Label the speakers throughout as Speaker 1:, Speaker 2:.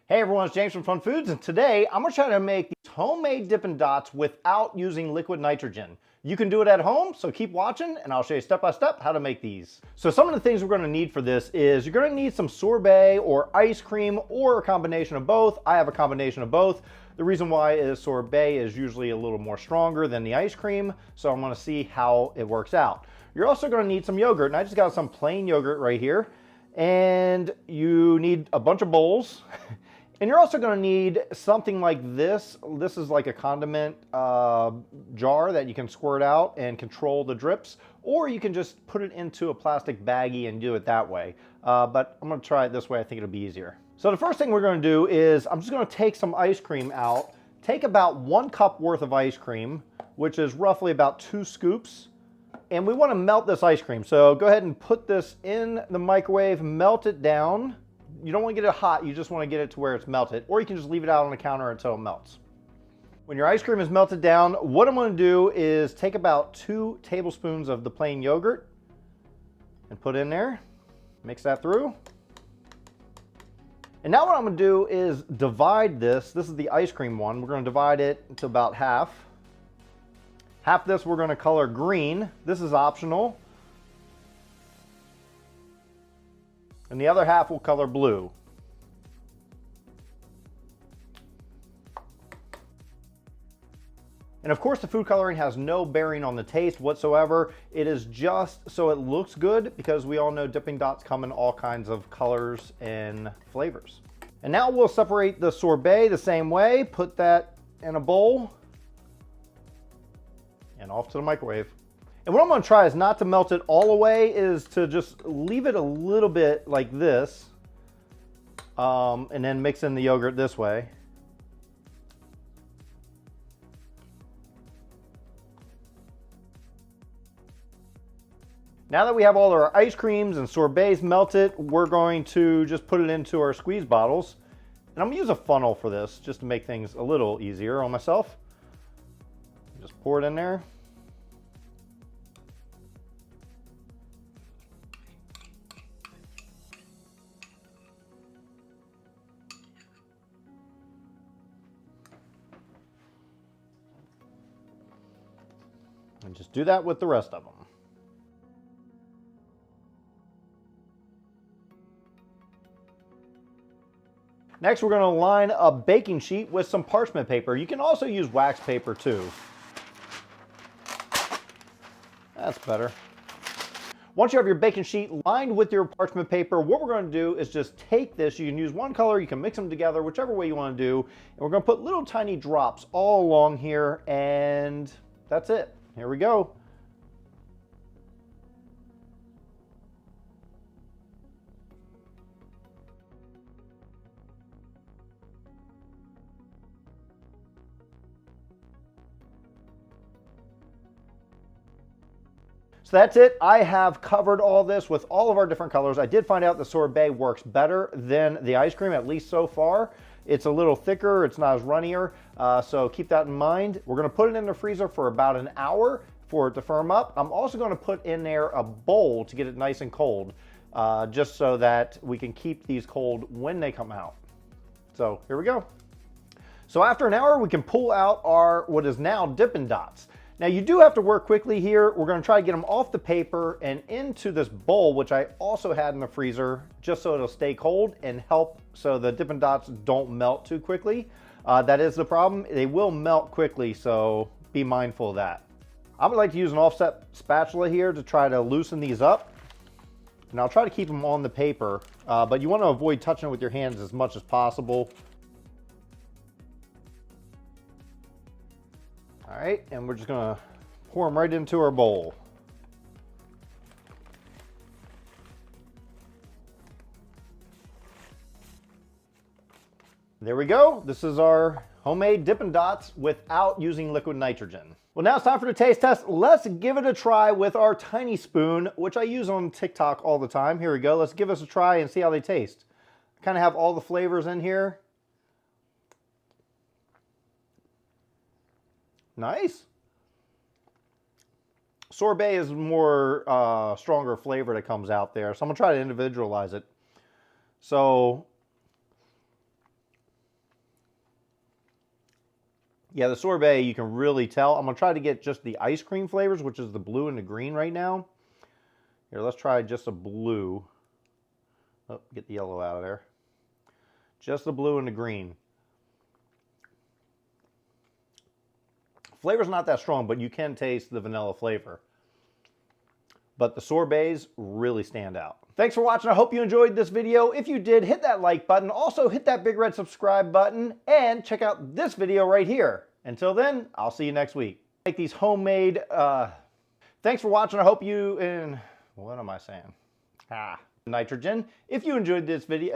Speaker 1: Hey everyone, it's James from FunFoods, and today I'm going to try to make these homemade Dippin' Dots without using liquid nitrogen. You can do it at home, so keep watching and I'll show you step by step how to make these. So some of the things we're going to need for this is you're going to need some sorbet or ice cream or a combination of both. I have a combination of both. The reason why is sorbet is usually a little more stronger than the ice cream, so I'm going to see how it works out. You're also going to need some yogurt, and I just got some plain yogurt right here. And you need a bunch of bowls. And you're also going to need something like this. This is like a condiment jar that you can squirt out and control the drips, or you can just put it into a plastic baggie and do it that way. But I'm going to try it this way. I think it'll be easier. So the first thing we're going to do is I'm just going to take some ice cream out. Take about 1 cup worth of ice cream, which is roughly about 2 scoops. And we want to melt this ice cream. So go ahead and put this in the microwave, melt it down. You don't want to get it hot, you just want to get it to where it's melted, or you can just leave it out on the counter until it melts. When your ice cream is melted down, what I'm going to do is take about 2 tablespoons of the plain yogurt and put in there, mix that through. And now what I'm going to do is divide this. This is the ice cream one. We're going to divide it into about half. Half this we're going to color green. This is optional. And the other half will color blue. And of course the food coloring has no bearing on the taste whatsoever. It is just so it looks good, because we all know Dippin' Dots come in all kinds of colors and flavors. And now we'll separate the sorbet the same way. Put that in a bowl and off to the microwave. And what I'm going to try is not to melt it all away, is to just leave it a little bit like this, and then mix in the yogurt this way. Now that we have all our ice creams and sorbets melted, we're going to just put it into our squeeze bottles. And I'm going to use a funnel for this, just to make things a little easier on myself. Just pour it in there. And just do that with the rest of them. Next, we're going to line a baking sheet with some parchment paper. You can also use wax paper too. That's better. Once you have your baking sheet lined with your parchment paper, what we're going to do is just take this. You can use one color, you can mix them together, whichever way you want to do. And we're going to put little tiny drops all along here, and that's it. Here we go. So that's it. I have covered all this with all of our different colors. I did find out the sorbet works better than the ice cream, at least so far. It's a little thicker, it's not as runnier, so keep that in mind. We're going to put it in the freezer for about an hour for it to firm up. I'm also going to put in there a bowl to get it nice and cold, just so that we can keep these cold when they come out. So here we go. So after an hour, we can pull out our what is now Dippin' Dots. Now you do have to work quickly here. We're going to try to get them off the paper and into this bowl, which I also had in the freezer, just so it'll stay cold and help so the Dippin' Dots don't melt too quickly. That is the problem. They will melt quickly, so be mindful of that. I would like to use an offset spatula here to try to loosen these up. And I'll try to keep them on the paper, but you want to avoid touching it with your hands as much as possible. All right, and we're just gonna pour them right into our bowl. There we go. This is our homemade Dippin' Dots without using liquid nitrogen. Well, now it's time for the taste test. Let's give it a try with our tiny spoon, which I use on TikTok all the time. Here we go. Let's give us a try and see how they taste. Kind of have all the flavors in here. Nice. Sorbet is more stronger flavor that comes out there, so I'm gonna try to individualize it. So Yeah, the sorbet, you can really tell. I'm gonna try to get just the ice cream flavors, which is the blue and the green right now. Here, let's try just a blue. Oh, get the yellow out of there. Just the blue and the green. Flavor's not that strong, but you can taste the vanilla flavor. But the sorbets really stand out. Thanks for watching. I hope you enjoyed this video. If you did, hit that like button. Also, hit that big red subscribe button and check out this video right here. Until then, I'll see you next week. Make these homemade, thanks for watching. I hope you, what am I saying? Nitrogen. If you enjoyed this video,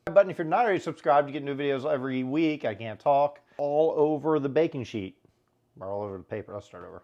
Speaker 1: button. If you're not already subscribed, you get new videos every week. I can't talk. All over the baking sheet. Or all over the paper. Let's start over.